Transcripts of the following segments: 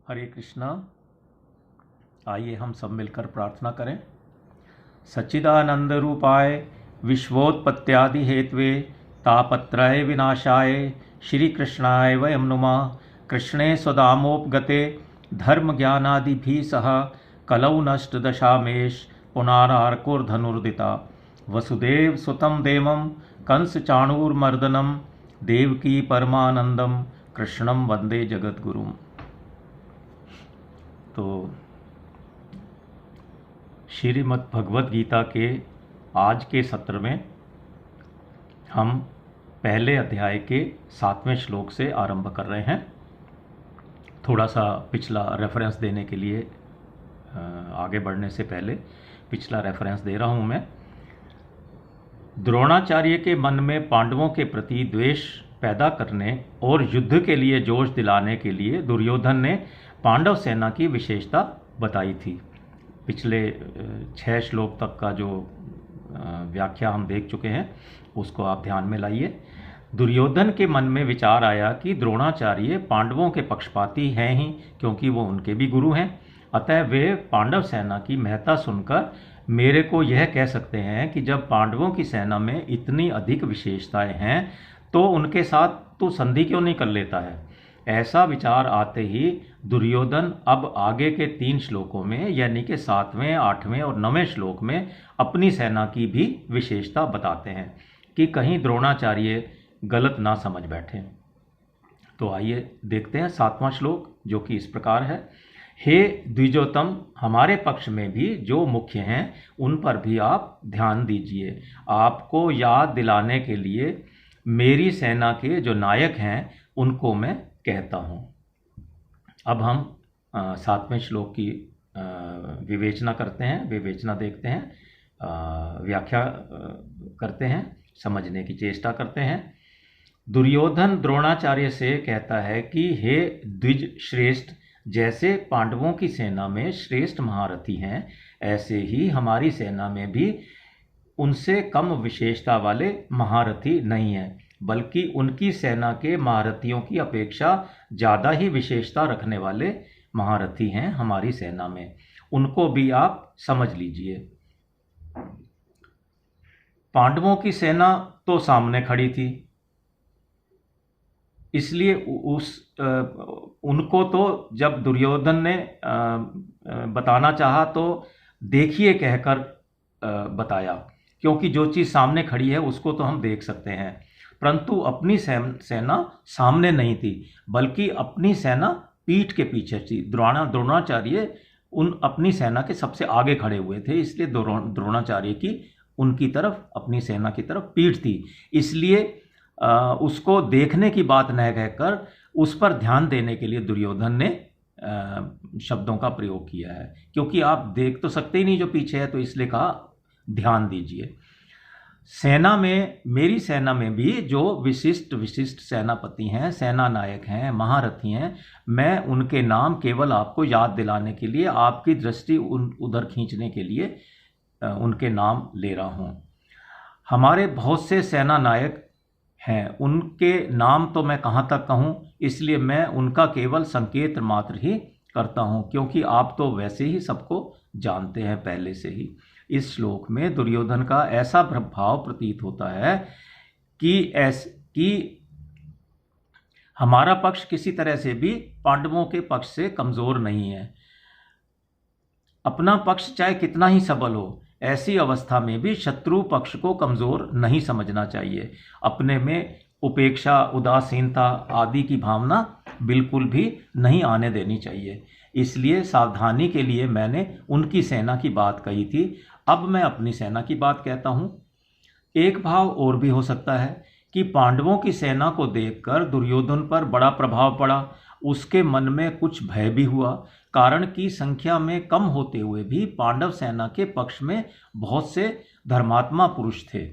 हरे कृष्णा। आइए हम सब मिलकर प्रार्थना करें। सच्चिदानंद रूपाय विश्वोत्पत्त्यादि हेतवे तापत्रय विनाशाय श्री कृष्णाय वयं नुमः। कृष्णे स्वदामोपगते धर्म ज्ञानादिभिः सह कलौ नष्ट दशामेश पुनारार्कोर्धनुर्दिता। वसुदेव सुतं देवं कंस चाणूरमर्दनं देवकी परमानंदम कृष्णं वंदे जगद्गुरुम्। तो श्रीमद् भगवद गीता के आज के सत्र में हम पहले अध्याय के 7वें श्लोक से आरंभ कर रहे हैं। थोड़ा सा पिछला रेफरेंस देने के लिए आगे बढ़ने से पहले पिछला रेफरेंस दे रहा हूं मैं। द्रोणाचार्य के मन में पांडवों के प्रति द्वेष पैदा करने और युद्ध के लिए जोश दिलाने के लिए दुर्योधन ने पांडव सेना की विशेषता बताई थी। पिछले 6 श्लोक तक का जो व्याख्या हम देख चुके हैं उसको आप ध्यान में लाइए। दुर्योधन के मन में विचार आया कि द्रोणाचार्य पांडवों के पक्षपाती हैं ही, क्योंकि वो उनके भी गुरु हैं। अतः वे पांडव सेना की महत्ता सुनकर मेरे को यह कह सकते हैं कि जब पांडवों की सेना में इतनी अधिक विशेषताएं हैं तो उनके साथ तू संधि क्यों नहीं कर लेता है। ऐसा विचार आते ही दुर्योधन अब आगे के 3 श्लोकों में यानी कि 7वें, 8वें और 9वें श्लोक में अपनी सेना की भी विशेषता बताते हैं कि कहीं द्रोणाचार्य गलत ना समझ बैठे। तो आइए देखते हैं 7वां श्लोक, जो कि इस प्रकार है। हे द्विजोतम, हमारे पक्ष में भी जो मुख्य हैं उन पर भी आप ध्यान दीजिए। आपको याद दिलाने के लिए मेरी सेना के जो नायक हैं उनको मैं कहता हूँ। अब हम 7वें श्लोक की विवेचना करते हैं, विवेचना देखते हैं, व्याख्या करते हैं, समझने की चेष्टा करते हैं। दुर्योधन द्रोणाचार्य से कहता है कि हे द्विज श्रेष्ठ, जैसे पांडवों की सेना में श्रेष्ठ महारथी हैं, ऐसे ही हमारी सेना में भी उनसे कम विशेषता वाले महारथी नहीं हैं, बल्कि उनकी सेना के महारथियों की अपेक्षा ज़्यादा ही विशेषता रखने वाले महारथी हैं हमारी सेना में। उनको भी आप समझ लीजिए। पांडवों की सेना तो सामने खड़ी थी, इसलिए उनको तो जब दुर्योधन ने बताना चाहा तो देखिए कहकर बताया, क्योंकि जो चीज़ सामने खड़ी है उसको तो हम देख सकते हैं। परंतु अपनी सेना सामने नहीं थी, बल्कि अपनी सेना पीठ के पीछे थी। द्रोणाचार्य अपनी सेना के सबसे आगे खड़े हुए थे, इसलिए द्रोणाचार्य की उनकी तरफ, अपनी सेना की तरफ पीठ थी। इसलिए उसको देखने की बात न कहकर उस पर ध्यान देने के लिए दुर्योधन ने शब्दों का प्रयोग किया है, क्योंकि आप देख तो सकते ही नहीं जो पीछे है, तो इसलिए कहा ध्यान दीजिए। सेना में, मेरी सेना में भी जो विशिष्ट सेनापति हैं, सेना नायक हैं, महारथी हैं, मैं उनके नाम केवल आपको याद दिलाने के लिए, आपकी दृष्टि उधर खींचने के लिए उनके नाम ले रहा हूं। हमारे बहुत से सेना नायक हैं, उनके नाम तो मैं कहाँ तक कहूँ, इसलिए मैं उनका केवल संकेत मात्र ही करता हूँ, क्योंकि आप तो वैसे ही सबको जानते हैं पहले से ही। इस श्लोक में दुर्योधन का ऐसा भाव प्रतीत होता है कि हमारा पक्ष किसी तरह से भी पांडवों के पक्ष से कमजोर नहीं है। अपना पक्ष चाहे कितना ही सबल हो, ऐसी अवस्था में भी शत्रु पक्ष को कमजोर नहीं समझना चाहिए। अपने में उपेक्षा, उदासीनता आदि की भावना बिल्कुल भी नहीं आने देनी चाहिए। इसलिए सावधानी के लिए मैंने उनकी सेना की बात कही थी, अब मैं अपनी सेना की बात कहता हूँ। एक भाव और भी हो सकता है कि पांडवों की सेना को देखकर दुर्योधन पर बड़ा प्रभाव पड़ा, उसके मन में कुछ भय भी हुआ, कारण कि संख्या में कम होते हुए भी पांडव सेना के पक्ष में बहुत से धर्मात्मा पुरुष थे,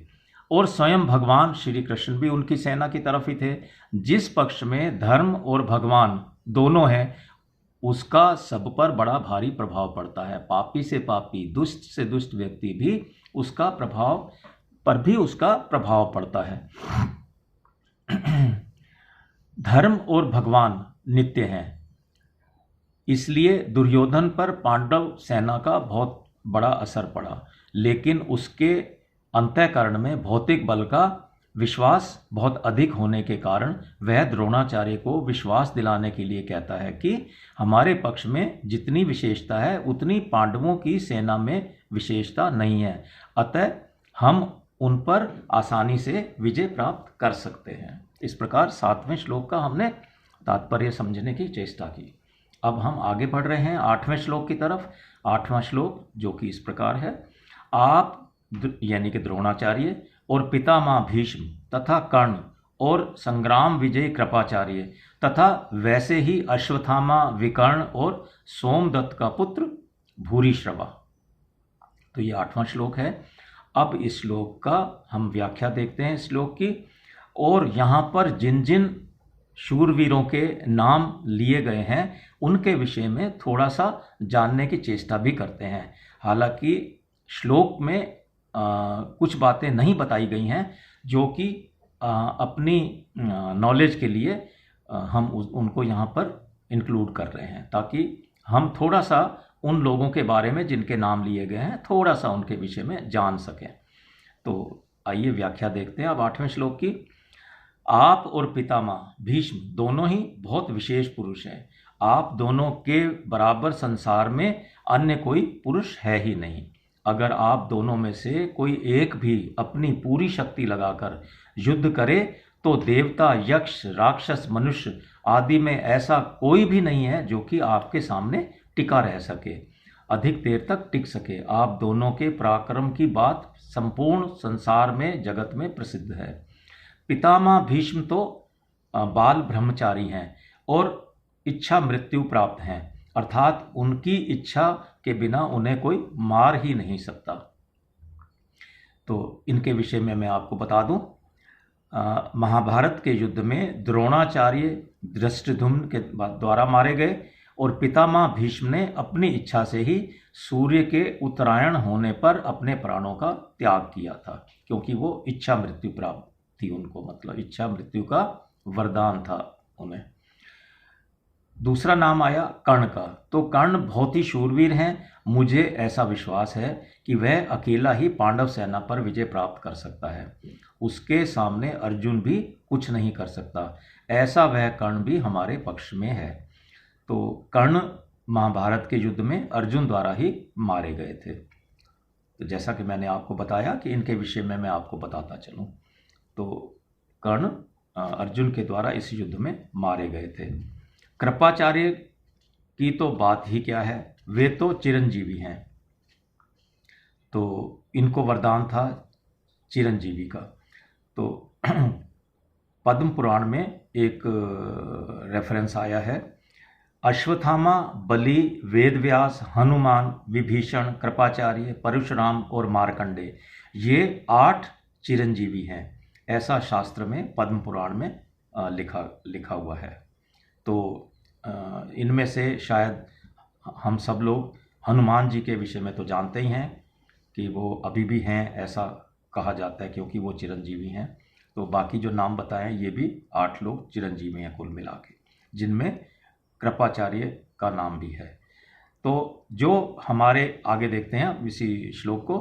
और स्वयं भगवान श्री कृष्ण भी उनकी सेना की तरफ ही थे। जिस पक्ष में धर्म और भगवान दोनों हैं, उसका सब पर बड़ा भारी प्रभाव पड़ता है। पापी से पापी, दुष्ट से दुष्ट व्यक्ति भी उसका प्रभाव पड़ता है। धर्म और भगवान नित्य हैं, इसलिए दुर्योधन पर पांडव सेना का बहुत बड़ा असर पड़ा, लेकिन उसके अंतःकरण में भौतिक बल का विश्वास बहुत अधिक होने के कारण वह द्रोणाचार्य को विश्वास दिलाने के लिए कहता है कि हमारे पक्ष में जितनी विशेषता है उतनी पांडवों की सेना में विशेषता नहीं है, अतः हम उन पर आसानी से विजय प्राप्त कर सकते हैं। इस प्रकार 7वें श्लोक का हमने तात्पर्य समझने की चेष्टा की। अब हम आगे बढ़ रहे हैं 8वें श्लोक की तरफ। 8वां श्लोक जो कि इस प्रकार है, आप यानी कि द्रोणाचार्य और पितामह भीष्म तथा कर्ण और संग्राम विजय कृपाचार्य तथा वैसे ही अश्वत्थामा विकर्ण और सोमदत्त का पुत्र भूरिश्रवा। तो ये 8वां श्लोक है। अब इस श्लोक का हम व्याख्या देखते हैं इस श्लोक की, और यहाँ पर जिन जिन शूरवीरों के नाम लिए गए हैं उनके विषय में थोड़ा सा जानने की चेष्टा भी करते हैं। हालांकि श्लोक में कुछ बातें नहीं बताई गई हैं जो कि अपनी नॉलेज के लिए हम उनको यहाँ पर इंक्लूड कर रहे हैं, ताकि हम थोड़ा सा उन लोगों के बारे में जिनके नाम लिए गए हैं थोड़ा सा उनके विषय में जान सकें। तो आइए व्याख्या देखते हैं अब 8वें श्लोक की। आप और पितामह भीष्म दोनों ही बहुत विशेष पुरुष हैं। आप दोनों के बराबर संसार में अन्य कोई पुरुष है ही नहीं। अगर आप दोनों में से कोई एक भी अपनी पूरी शक्ति लगाकर युद्ध करे तो देवता, यक्ष, राक्षस, मनुष्य आदि में ऐसा कोई भी नहीं है जो कि आपके सामने टिका रह सके, अधिक देर तक टिक सके। आप दोनों के पराक्रम की बात संपूर्ण संसार में, जगत में प्रसिद्ध है। पितामह भीष्म तो बाल ब्रह्मचारी हैं और इच्छा मृत्यु प्राप्त हैं, अर्थात उनकी इच्छा के बिना उन्हें कोई मार ही नहीं सकता। तो इनके विषय में मैं आपको बता दूं, महाभारत के युद्ध में द्रोणाचार्य धृष्टद्युम्न के द्वारा मारे गए और पितामह भीष्म ने अपनी इच्छा से ही सूर्य के उत्तरायण होने पर अपने प्राणों का त्याग किया था, क्योंकि वो इच्छा मृत्यु प्राप्त थी उनको, मतलब इच्छा मृत्यु का वरदान था उन्हें। दूसरा नाम आया कर्ण का। तो कर्ण बहुत ही शूरवीर हैं। मुझे ऐसा विश्वास है कि वह अकेला ही पांडव सेना पर विजय प्राप्त कर सकता है। उसके सामने अर्जुन भी कुछ नहीं कर सकता। ऐसा वह कर्ण भी हमारे पक्ष में है। तो कर्ण महाभारत के युद्ध में अर्जुन द्वारा ही मारे गए थे। तो जैसा कि मैंने आपको बताया कि इनके विषय में मैं आपको बताता चलूं, तो कर्ण अर्जुन के द्वारा इस युद्ध में मारे गए थे। कृपाचार्य की तो बात ही क्या है, वे तो चिरंजीवी हैं। तो इनको वरदान था चिरंजीवी का। तो पद्म पुराण में एक रेफरेंस आया है, अश्वत्थामा, बलि, वेदव्यास, हनुमान, विभीषण, कृपाचार्य, परशुराम और मार्कंडे, ये 8 चिरंजीवी हैं। ऐसा शास्त्र में पद्म पुराण में लिखा हुआ है। तो इनमें से शायद हम सब लोग हनुमान जी के विषय में तो जानते ही हैं कि वो अभी भी हैं, ऐसा कहा जाता है, क्योंकि वो चिरंजीवी हैं। तो बाकी जो नाम बताए ये भी 8 लोग चिरंजीवी हैं कुल मिला के, जिनमें कृपाचार्य का नाम भी है। तो जो हमारे आगे देखते हैं इसी श्लोक को,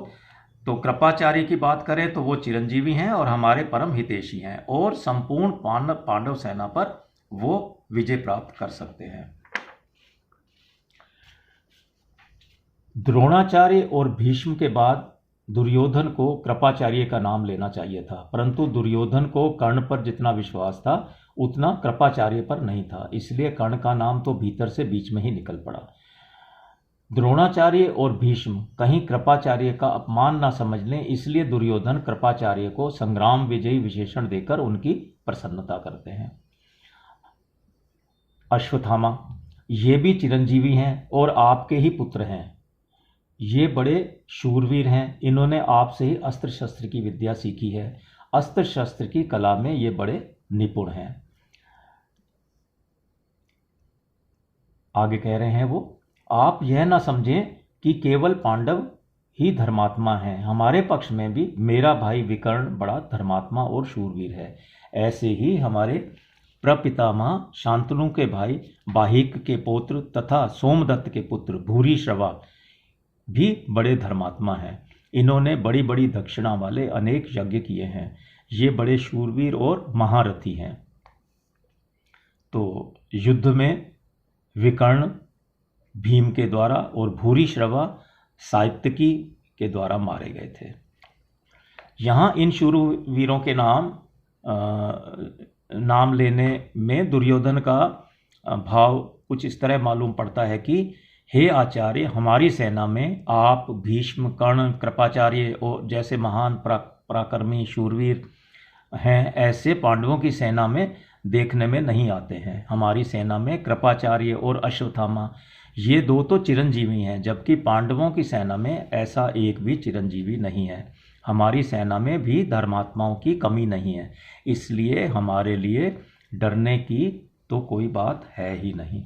तो कृपाचार्य की बात करें तो वो चिरंजीवी हैं और हमारे परम हितैषी हैं और संपूर्ण पांडव सेना पर वो विजय प्राप्त कर सकते हैं। द्रोणाचार्य और भीष्म के बाद दुर्योधन को कृपाचार्य का नाम लेना चाहिए था, परंतु दुर्योधन को कर्ण पर जितना विश्वास था उतना कृपाचार्य पर नहीं था, इसलिए कर्ण का नाम तो भीतर से बीच में ही निकल पड़ा। द्रोणाचार्य और भीष्म कहीं कृपाचार्य का अपमान न समझ लें, इसलिए दुर्योधन कृपाचार्य को संग्राम विजयी विशेषण देकर उनकी प्रसन्नता करते हैं। अश्वत्थामा, ये भी चिरंजीवी हैं और आपके ही पुत्र हैं। ये बड़े शूरवीर हैं, इन्होंने आपसे ही अस्त्र शस्त्र की विद्या सीखी है। अस्त्र शस्त्र की कला में ये बड़े निपुण हैं। आगे कह रहे हैं वो, आप यह ना समझें कि केवल पांडव ही धर्मात्मा हैं, हमारे पक्ष में भी मेरा भाई विकर्ण बड़ा धर्मात्मा और शूरवीर है। ऐसे ही हमारे प्रपितामह शांतनु के भाई बाहिक के पुत्र तथा सोमदत्त के पुत्र भूरिश्रवा भी बड़े धर्मात्मा हैं। इन्होंने बड़ी बड़ी दक्षिणा वाले अनेक यज्ञ किए हैं। ये बड़े शूरवीर और महारथी हैं। तो युद्ध में विकर्ण भीम के द्वारा और भूरिश्रवा सात्यकी के द्वारा मारे गए थे। यहाँ इन शूरवीरों के नाम लेने में दुर्योधन का भाव कुछ इस तरह मालूम पड़ता है कि हे आचार्य, हमारी सेना में आप, भीष्म, कर्ण, कृपाचार्य और जैसे महान पराक्रमी शूरवीर हैं, ऐसे पांडवों की सेना में देखने में नहीं आते हैं। हमारी सेना में कृपाचार्य और अश्वत्थामा ये दो तो चिरंजीवी हैं, जबकि पांडवों की सेना में ऐसा एक भी चिरंजीवी नहीं है। हमारी सेना में भी धर्मात्माओं की कमी नहीं है, इसलिए हमारे लिए डरने की तो कोई बात है ही नहीं।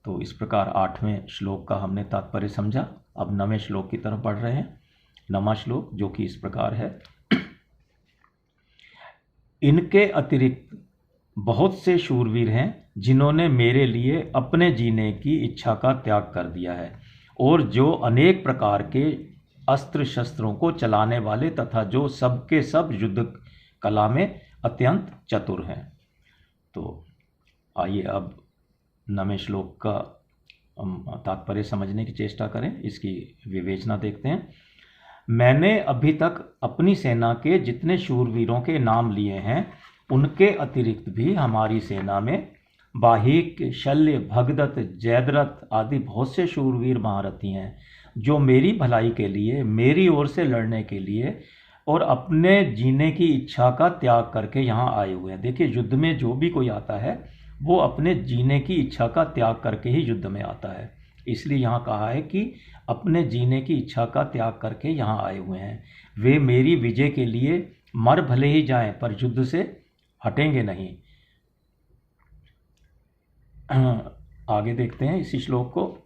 तो इस प्रकार 8वें श्लोक का हमने तात्पर्य समझा। अब 9वें श्लोक की तरफ बढ़ रहे हैं। 9वां श्लोक जो कि इस प्रकार है। इनके अतिरिक्त बहुत से शूरवीर हैं जिन्होंने मेरे लिए अपने जीने की इच्छा का त्याग कर दिया है और जो अनेक प्रकार के अस्त्र शस्त्रों को चलाने वाले तथा जो सबके सब युद्ध कला में अत्यंत चतुर हैं। तो आइए अब 9वें श्लोक का तात्पर्य समझने की चेष्टा करें, इसकी विवेचना देखते हैं। मैंने अभी तक अपनी सेना के जितने शूरवीरों के नाम लिए हैं, उनके अतिरिक्त भी हमारी सेना में बाहिक, शल्य, भगदत्त, जयद्रथ आदि बहुत से शूरवीर महारथी हैं जो मेरी भलाई के लिए, मेरी ओर से लड़ने के लिए और अपने जीने की इच्छा का त्याग करके यहाँ आए हुए हैं। देखिए, युद्ध में जो भी कोई आता है वो अपने जीने की इच्छा का त्याग करके ही युद्ध में आता है। इसलिए यहाँ कहा है कि अपने जीने की इच्छा का त्याग करके यहाँ आए हुए हैं। वे मेरी विजय के लिए मर भले ही जाएं, पर युद्ध से हटेंगे नहीं। आगे देखते हैं इसी श्लोक को।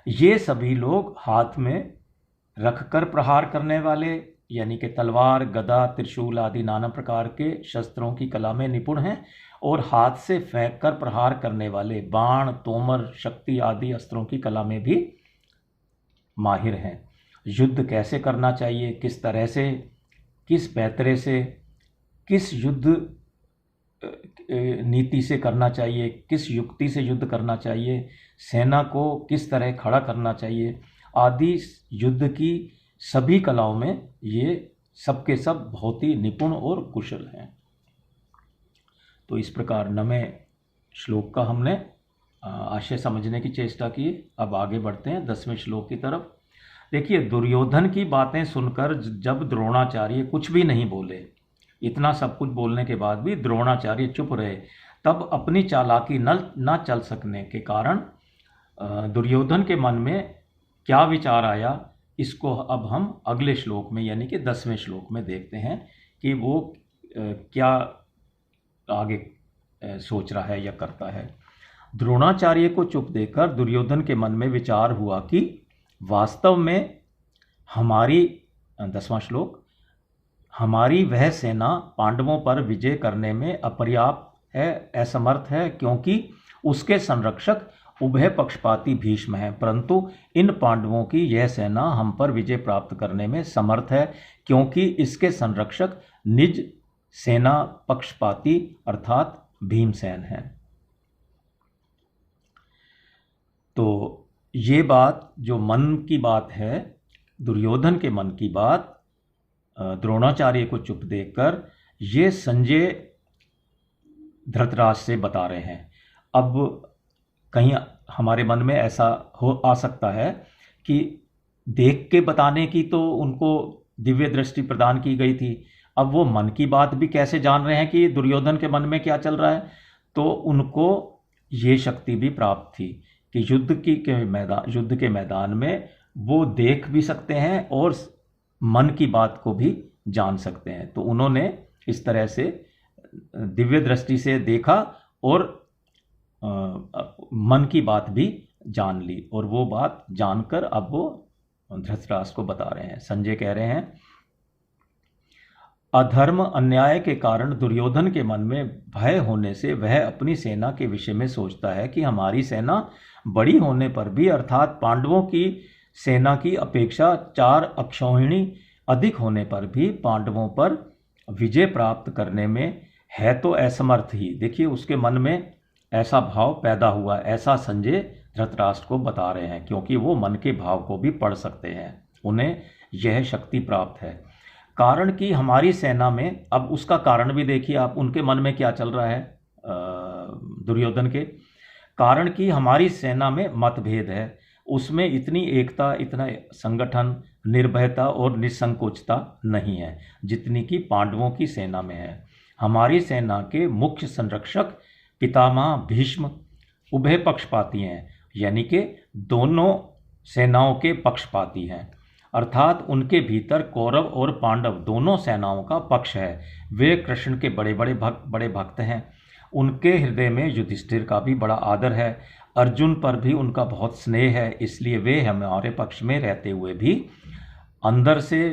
ये सभी लोग हाथ में रखकर प्रहार करने वाले, यानी कि तलवार, गदा, त्रिशूल आदि नाना प्रकार के शस्त्रों की कला में निपुण हैं और हाथ से फेंक कर प्रहार करने वाले बाण, तोमर, शक्ति आदि अस्त्रों की कला में भी माहिर हैं। युद्ध कैसे करना चाहिए, किस तरह से, किस पैतरे से, किस युद्ध नीति से करना चाहिए, किस युक्ति से युद्ध करना चाहिए, सेना को किस तरह खड़ा करना चाहिए आदि युद्ध की सभी कलाओं में ये सबके सब बहुत ही निपुण और कुशल हैं। तो इस प्रकार 9वें श्लोक का हमने आशय समझने की चेष्टा की। अब आगे बढ़ते हैं 10वें श्लोक की तरफ। देखिए, दुर्योधन की बातें सुनकर जब द्रोणाचार्य कुछ भी नहीं बोले, इतना सब कुछ बोलने के बाद भी द्रोणाचार्य चुप रहे, तब अपनी चालाकी न चल सकने के कारण दुर्योधन के मन में क्या विचार आया, इसको अब हम अगले श्लोक में यानी कि 10वें श्लोक में देखते हैं कि वो क्या आगे सोच रहा है या करता है। द्रोणाचार्य को चुप देखकर दुर्योधन के मन में विचार हुआ कि वास्तव में हमारी 10वां श्लोक, हमारी वह सेना पांडवों पर विजय करने में अपर्याप्त है, असमर्थ है, क्योंकि उसके संरक्षक उभय पक्षपाती भीष्म हैं, परंतु इन पांडवों की यह सेना हम पर विजय प्राप्त करने में समर्थ है, क्योंकि इसके संरक्षक निज सेना पक्षपाती अर्थात भीमसेन हैं। तो ये बात जो मन की बात है, दुर्योधन के मन की बात, द्रोणाचार्य को चुप देखकर ये संजय धृतराष्ट्र से बता रहे हैं। अब कहीं हमारे मन में ऐसा आ सकता है कि देख के बताने की तो उनको दिव्य दृष्टि प्रदान की गई थी, अब वो मन की बात भी कैसे जान रहे हैं कि दुर्योधन के मन में क्या चल रहा है। तो उनको ये शक्ति भी प्राप्त थी कि युद्ध के मैदान में वो देख भी सकते हैं और मन की बात को भी जान सकते हैं। तो उन्होंने इस तरह से दिव्य दृष्टि से देखा और मन की बात भी जान ली, और वो बात जानकर अब वो धृतराष्ट्र को बता रहे हैं। संजय कह रहे हैं, अधर्म अन्याय के कारण दुर्योधन के मन में भय होने से वह अपनी सेना के विषय में सोचता है कि हमारी सेना बड़ी होने पर भी, अर्थात पांडवों की सेना की अपेक्षा 4 अक्षौहिणी अधिक होने पर भी पांडवों पर विजय प्राप्त करने में है तो असमर्थ ही। देखिए, उसके मन में ऐसा भाव पैदा हुआ, ऐसा संजय धृतराष्ट्र को बता रहे हैं, क्योंकि वो मन के भाव को भी पढ़ सकते हैं, उन्हें यह शक्ति प्राप्त है। कारण कि हमारी सेना में, अब उसका कारण भी देखिए आप, उनके मन में क्या चल रहा है दुर्योधन के। कारण कि हमारी सेना में मतभेद है, उसमें इतनी एकता, इतना संगठन, निर्भयता और निसंकोचता नहीं है जितनी कि पांडवों की सेना में है। हमारी सेना के मुख्य संरक्षक पितामह भीष्म उभय पक्षपाती हैं, यानी कि दोनों सेनाओं के पक्षपाती हैं, अर्थात उनके भीतर कौरव और पांडव दोनों सेनाओं का पक्ष है। वे कृष्ण के बड़े भक्त हैं। उनके हृदय में युधिष्ठिर का भी बड़ा आदर है। अर्जुन पर भी उनका बहुत स्नेह है, इसलिए वे हमारे पक्ष में रहते हुए भी अंदर से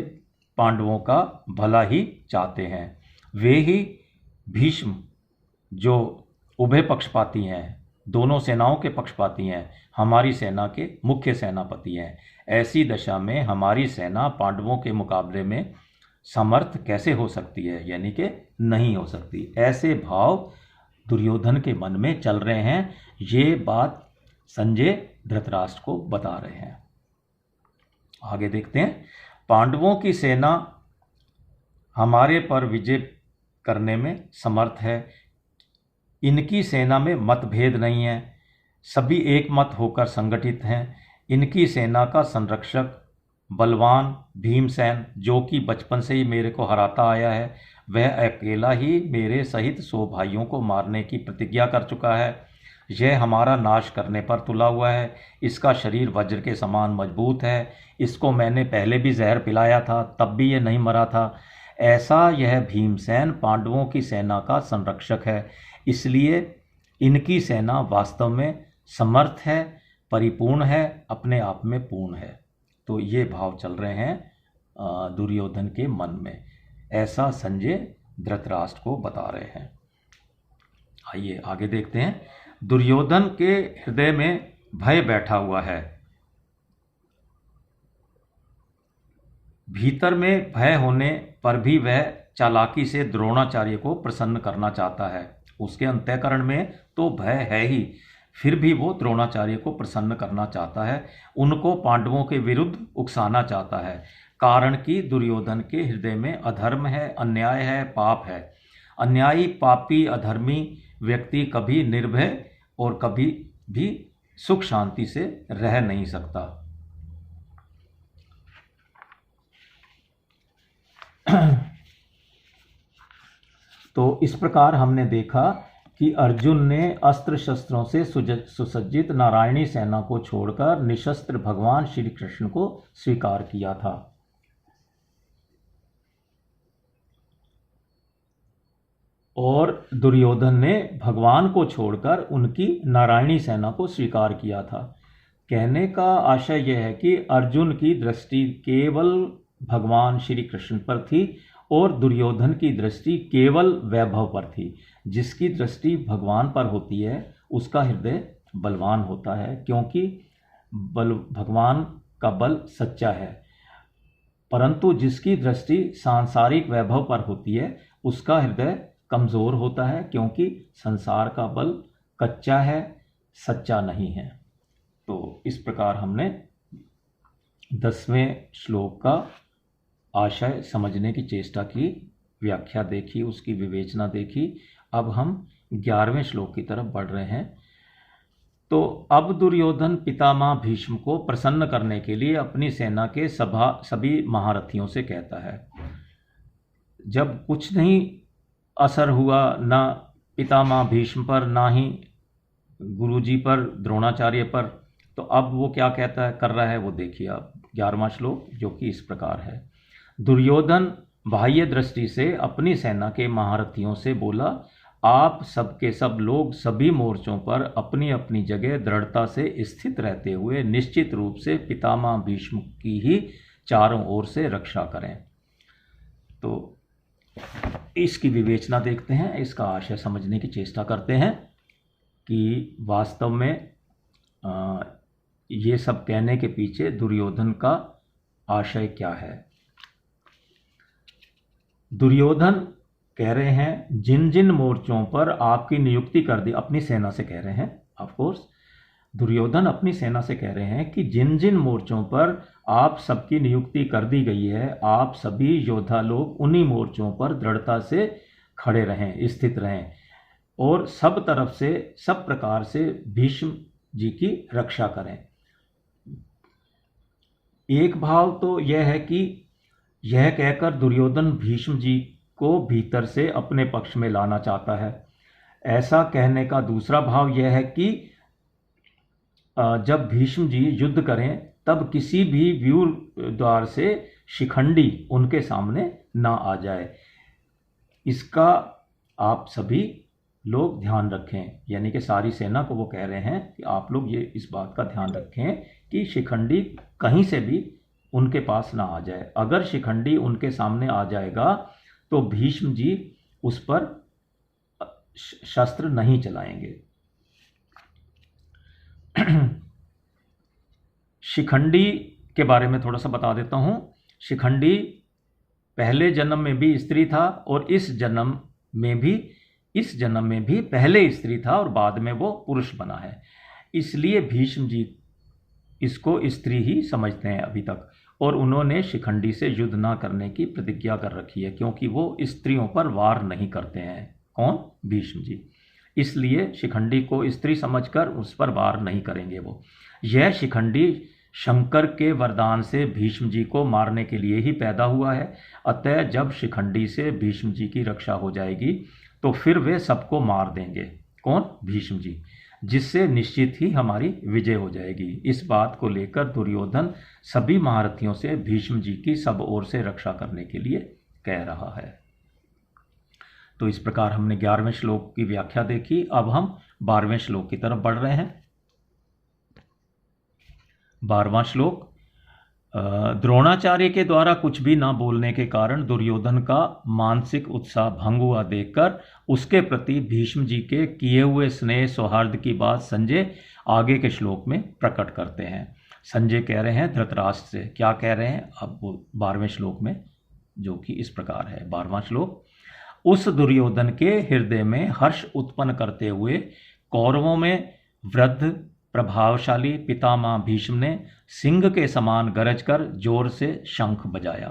पांडवों का भला ही चाहते हैं। वे ही भीष्म, जो उभय पक्षपाती हैं, दोनों सेनाओं के पक्षपाती हैं, हमारी सेना के मुख्य सेनापति हैं। ऐसी दशा में हमारी सेना पांडवों के मुकाबले में समर्थ कैसे हो सकती है, यानी कि नहीं हो सकती। ऐसे भाव दुर्योधन के मन में चल रहे हैं। ये बात संजय धृतराष्ट्र को बता रहे हैं। आगे देखते हैं। पांडवों की सेना हमारे पर विजय करने में समर्थ है। इनकी सेना में मतभेद नहीं है, सभी एक मत होकर संगठित हैं। इनकी सेना का संरक्षक बलवान भीमसेन, जो कि बचपन से ही मेरे को हराता आया है, वह अकेला ही मेरे सहित 100 भाइयों को मारने की प्रतिज्ञा कर चुका है। यह हमारा नाश करने पर तुला हुआ है। इसका शरीर वज्र के समान मजबूत है। इसको मैंने पहले भी जहर पिलाया था, तब भी ये नहीं मरा था। ऐसा यह भीमसेन पांडवों की सेना का संरक्षक है, इसलिए इनकी सेना वास्तव में समर्थ है, परिपूर्ण है, अपने आप में पूर्ण है। तो ये भाव चल रहे हैं दुर्योधन के मन में, ऐसा संजय धृतराष्ट्र को बता रहे हैं। आइए आगे देखते हैं। दुर्योधन के हृदय में भय बैठा हुआ है। भीतर में भय होने पर भी वह चालाकी से द्रोणाचार्य को प्रसन्न करना चाहता है। उसके अंतःकरण में तो भय है ही, फिर भी वो द्रोणाचार्य को प्रसन्न करना चाहता है, उनको पांडवों के विरुद्ध उकसाना चाहता है। कारण कि दुर्योधन के हृदय में अधर्म है, अन्याय है, पाप है। अन्यायी, पापी, अधर्मी व्यक्ति कभी निर्भय और कभी भी सुख शांति से रह नहीं सकता। तो इस प्रकार हमने देखा कि अर्जुन ने अस्त्र शस्त्रों से सुसज्जित नारायणी सेना को छोड़कर निशस्त्र भगवान श्री कृष्ण को स्वीकार किया था। और दुर्योधन ने भगवान को छोड़कर उनकी नारायणी सेना को स्वीकार किया था। कहने का आशय यह है कि अर्जुन की दृष्टि केवल भगवान श्री कृष्ण पर थी और दुर्योधन की दृष्टि केवल वैभव पर थी। जिसकी दृष्टि भगवान पर होती है उसका हृदय बलवान होता है, क्योंकि भगवान का बल सच्चा है। परंतु जिसकी दृष्टि सांसारिक वैभव पर होती है उसका हृदय कमज़ोर होता है, क्योंकि संसार का बल कच्चा है, सच्चा नहीं है। तो इस प्रकार हमने 10वें श्लोक का आशय समझने की चेष्टा की, व्याख्या देखी, उसकी विवेचना देखी। अब हम 11वें श्लोक की तरफ बढ़ रहे हैं। तो अब दुर्योधन पितामह भीष्म को प्रसन्न करने के लिए अपनी सेना के सभी महारथियों से कहता है। जब कुछ नहीं असर हुआ, ना पितामह भीष्म पर, ना ही गुरुजी पर, द्रोणाचार्य पर, तो अब वो क्या कहता है, कर रहा है, वो देखिए आप 11वां श्लोक, जो कि इस प्रकार है। दुर्योधन बाह्य दृष्टि से अपनी सेना के महारथियों से बोला, आप सबके सब लोग सभी मोर्चों पर अपनी अपनी जगह दृढ़ता से स्थित रहते हुए निश्चित रूप से पितामह भीष्म की ही चारों ओर से रक्षा करें। तो इसकी विवेचना देखते हैं, इसका आशय समझने की चेष्टा करते हैं कि वास्तव में ये सब कहने के पीछे दुर्योधन का आशय क्या है। दुर्योधन कह रहे हैं जिन जिन मोर्चों पर आपकी नियुक्ति कर दी, अपनी सेना से कह रहे हैं, ऑफ कोर्स दुर्योधन अपनी सेना से कह रहे हैं कि जिन जिन मोर्चों पर आप सबकी नियुक्ति कर दी गई है, आप सभी योद्धा लोग उन्हीं मोर्चों पर दृढ़ता से खड़े रहें, स्थित रहें और सब तरफ से, सब प्रकार से भीष्म जी की रक्षा करें। एक भाव तो यह है कि यह कहकर दुर्योधन भीष्म जी को भीतर से अपने पक्ष में लाना चाहता है। ऐसा कहने का दूसरा भाव यह है कि जब भीष्म जी युद्ध करें तब किसी भी व्यूह द्वार से शिखंडी उनके सामने ना आ जाए। इसका आप सभी लोग ध्यान रखें, यानी कि सारी सेना को वो कह रहे हैं कि आप लोग ये इस बात का ध्यान रखें कि शिखंडी कहीं से भी उनके पास ना आ जाए। अगर शिखंडी उनके सामने आ जाएगा तो भीष्म जी उस पर शस्त्र नहीं चलाएंगे। शिखंडी के बारे में थोड़ा सा बता देता हूं। शिखंडी पहले जन्म में भी स्त्री था और इस जन्म में भी पहले स्त्री था और बाद में वो पुरुष बना है। इसलिए भीष्म जी इसको स्त्री ही समझते हैं अभी तक, और उन्होंने शिखंडी से युद्ध ना करने की प्रतिज्ञा कर रखी है, क्योंकि वो स्त्रियों पर वार नहीं करते हैं। कौन? भीष्म जी। इसलिए शिखंडी को स्त्री समझकर उस पर वार नहीं करेंगे वो। यह शिखंडी शंकर के वरदान से भीष्म जी को मारने के लिए ही पैदा हुआ है। अतः जब शिखंडी से भीष्म जी की रक्षा हो जाएगी तो फिर वे सबको मार देंगे। कौन? भीष्म जी, जिससे निश्चित ही हमारी विजय हो जाएगी। इस बात को लेकर दुर्योधन सभी महारथियों से भीष्म जी की सब ओर से रक्षा करने के लिए कह रहा है। तो इस प्रकार हमने 11वें श्लोक की व्याख्या देखी। अब हम 12वें श्लोक की तरफ बढ़ रहे हैं। 12वां श्लोक। द्रोणाचार्य के द्वारा कुछ भी ना बोलने के कारण दुर्योधन का मानसिक उत्साह भंग हुआ देखकर उसके प्रति भीष्म जी के किए हुए स्नेह सौहार्द की बात संजय आगे के श्लोक में प्रकट करते हैं। संजय कह रहे हैं धृतराष्ट्र से, क्या कह रहे हैं अब वो 12वें श्लोक में, जो कि इस प्रकार है। 12वां श्लोक। उस दुर्योधन के हृदय में हर्ष उत्पन्न करते हुए कौरवों में वृद्ध प्रभावशाली पितामह भीष्म ने सिंह के समान गरज कर जोर से शंख बजाया।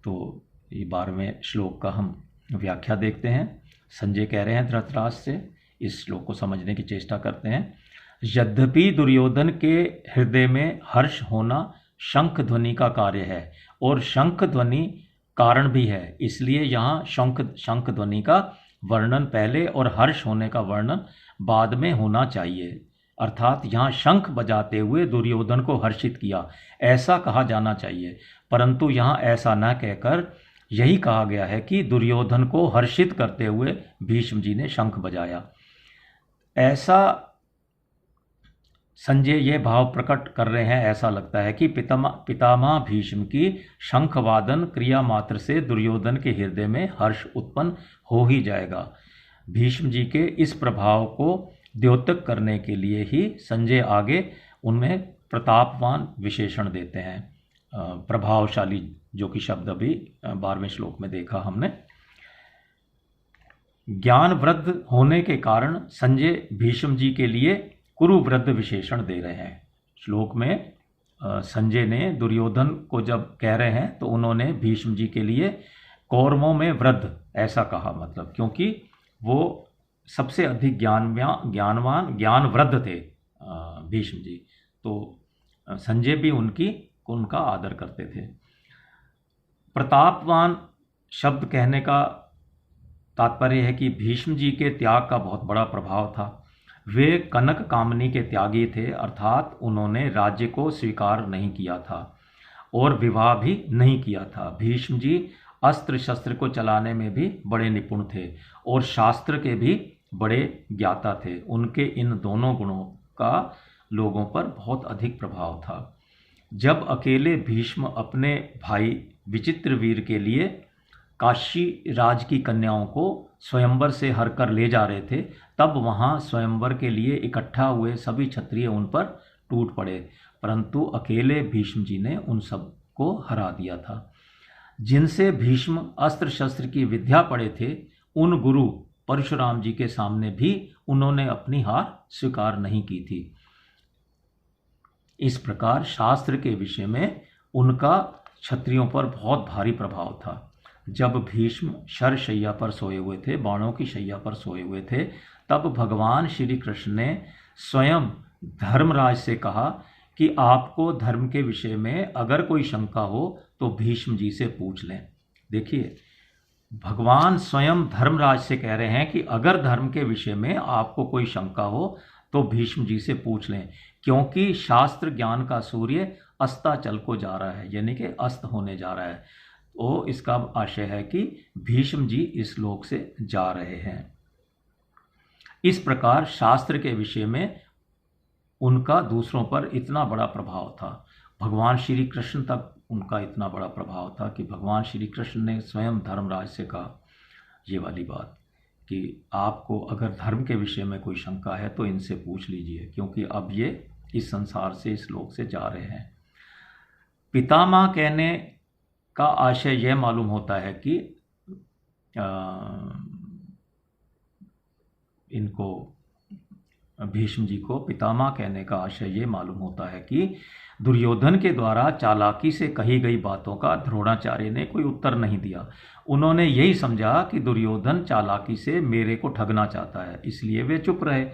तो ये 12वें श्लोक का हम व्याख्या देखते हैं। संजय कह रहे हैं धृतराष्ट्र से, इस श्लोक को समझने की चेष्टा करते हैं। यद्यपि दुर्योधन के हृदय में हर्ष होना शंख ध्वनि का कार्य है और शंख ध्वनि कारण भी है, इसलिए यहाँ शंख ध्वनि का वर्णन पहले और हर्ष होने का वर्णन बाद में होना चाहिए। अर्थात यहाँ शंख बजाते हुए दुर्योधन को हर्षित किया, ऐसा कहा जाना चाहिए, परंतु यहाँ ऐसा न कहकर यही कहा गया है कि दुर्योधन को हर्षित करते हुए भीष्म जी ने शंख बजाया। ऐसा संजय ये भाव प्रकट कर रहे हैं, ऐसा लगता है कि पितामह भीष्म की शंखवादन क्रिया मात्र से दुर्योधन के हृदय में हर्ष उत्पन्न हो ही जाएगा। भीष्म जी के इस प्रभाव को द्योतक करने के लिए ही संजय आगे उनमें प्रतापवान विशेषण देते हैं, प्रभावशाली, जो कि शब्द अभी 12वें श्लोक में देखा हमने। ज्ञान वृद्ध होने के कारण संजय भीष्म जी के लिए कुरुवृद्ध विशेषण दे रहे हैं। श्लोक में संजय ने दुर्योधन को जब कह रहे हैं तो उन्होंने भीष्म जी के लिए कौरवों में वृद्ध ऐसा कहा, मतलब क्योंकि वो सबसे अधिक ज्ञानवान ज्ञानवृद्ध थे भीष्म जी, तो संजय भी उनका आदर करते थे। प्रतापवान शब्द कहने का तात्पर्य है कि भीष्म जी के त्याग का बहुत बड़ा प्रभाव था। वे कनक कामनी के त्यागी थे, अर्थात उन्होंने राज्य को स्वीकार नहीं किया था और विवाह भी नहीं किया था। भीष्म जी अस्त्र शस्त्र को चलाने में भी बड़े निपुण थे और शास्त्र के भी बड़े ज्ञाता थे। उनके इन दोनों गुणों का लोगों पर बहुत अधिक प्रभाव था। जब अकेले भीष्म अपने भाई विचित्रवीर के लिए काशी राज की कन्याओं को स्वयंवर से हर कर ले जा रहे थे, तब वहाँ स्वयंवर के लिए इकट्ठा हुए सभी क्षत्रिय उन पर टूट पड़े, परंतु अकेले भीष्म जी ने उन सब को हरा दिया था। जिनसे भीष्म अस्त्र शस्त्र की विद्या पढ़े थे, उन गुरु परशुराम जी के सामने भी उन्होंने अपनी हार स्वीकार नहीं की थी। इस प्रकार शास्त्र के विषय में उनका क्षत्रियों पर बहुत भारी प्रभाव था। जब भीष्म शरशैया पर सोए हुए थे, बाणों की शैया पर सोए हुए थे, तब भगवान श्री कृष्ण ने स्वयं धर्मराज से कहा कि आपको धर्म के विषय में अगर कोई शंका हो तो भीष्म जी से पूछ लें। देखिए, भगवान स्वयं धर्मराज से कह रहे हैं कि अगर धर्म के विषय में आपको कोई शंका हो तो भीष्म जी से पूछ लें, क्योंकि शास्त्र ज्ञान का सूर्य अस्ताचल को जा रहा है, यानी कि अस्त होने जा रहा है। तो इसका आशय है कि भीष्म जी इस लोक से जा रहे हैं। इस प्रकार शास्त्र के विषय में उनका दूसरों पर इतना बड़ा प्रभाव था। भगवान श्री कृष्ण तक उनका इतना बड़ा प्रभाव था कि भगवान श्री कृष्ण ने स्वयं धर्मराज से कहा ये वाली बात कि आपको अगर धर्म के विषय में कोई शंका है तो इनसे पूछ लीजिए, क्योंकि अब ये इस संसार से, इस लोक से जा रहे हैं। पितामह कहने का आशय यह मालूम होता है कि इनको भीष्म जी को पितामह कहने का आशय ये मालूम होता है कि दुर्योधन के द्वारा चालाकी से कही गई बातों का द्रोणाचार्य ने कोई उत्तर नहीं दिया। उन्होंने यही समझा कि दुर्योधन चालाकी से मेरे को ठगना चाहता है, इसलिए वे चुप रहे।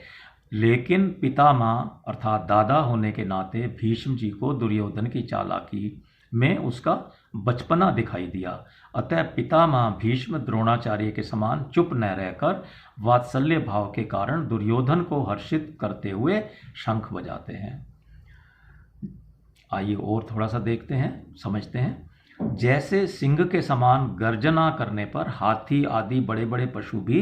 लेकिन पितामह अर्थात दादा होने के नाते भीष्म जी को दुर्योधन की चालाकी में उसका बचपना दिखाई दिया। अतः पितामह भीष्म द्रोणाचार्य के समान चुप न रहकर वात्सल्य भाव के कारण दुर्योधन को हर्षित करते हुए शंख बजाते हैं। आइए और थोड़ा सा देखते हैं, समझते हैं। जैसे सिंह के समान गर्जना करने पर हाथी आदि बड़े बड़े पशु भी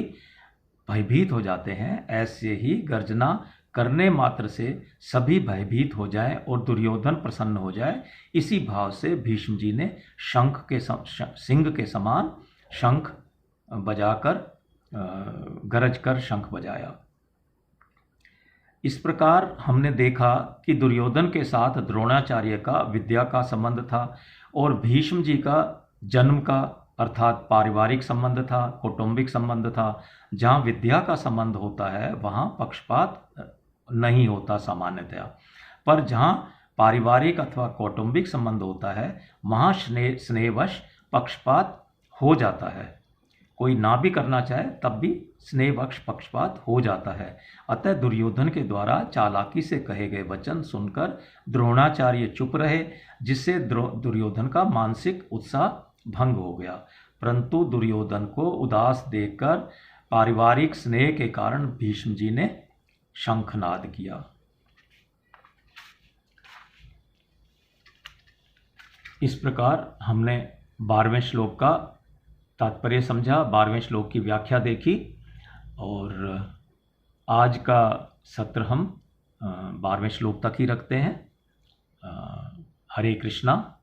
भयभीत हो जाते हैं, ऐसे ही गर्जना करने मात्र से सभी भयभीत हो जाए और दुर्योधन प्रसन्न हो जाए, इसी भाव से भीष्म जी ने सिंह के समान शंख बजाकर गरज कर शंख बजाया। इस प्रकार हमने देखा कि दुर्योधन के साथ द्रोणाचार्य का विद्या का संबंध था और भीष्म जी का जन्म का अर्थात पारिवारिक संबंध था, कौटुंबिक संबंध था। जहाँ विद्या का संबंध होता है वहाँ पक्षपात नहीं होता सामान्यतया, पर जहाँ पारिवारिक अथवा कौटुंबिक संबंध होता है वहाँ स्नेहवश पक्षपात हो जाता है। कोई ना भी करना चाहे तब भी स्नेहवश पक्षपात हो जाता है। अतः दुर्योधन के द्वारा चालाकी से कहे गए वचन सुनकर द्रोणाचार्य चुप रहे, जिससे दुर्योधन का मानसिक उत्साह भंग हो गया। परंतु दुर्योधन को उदास देखकर पारिवारिक स्नेह के कारण भीष्म जी ने शंखनाद किया। इस प्रकार हमने 12वें श्लोक का तात्पर्य समझा, 12वें श्लोक की व्याख्या देखी और आज का सत्र हम 12वें श्लोक तक ही रखते हैं। हरे कृष्णा।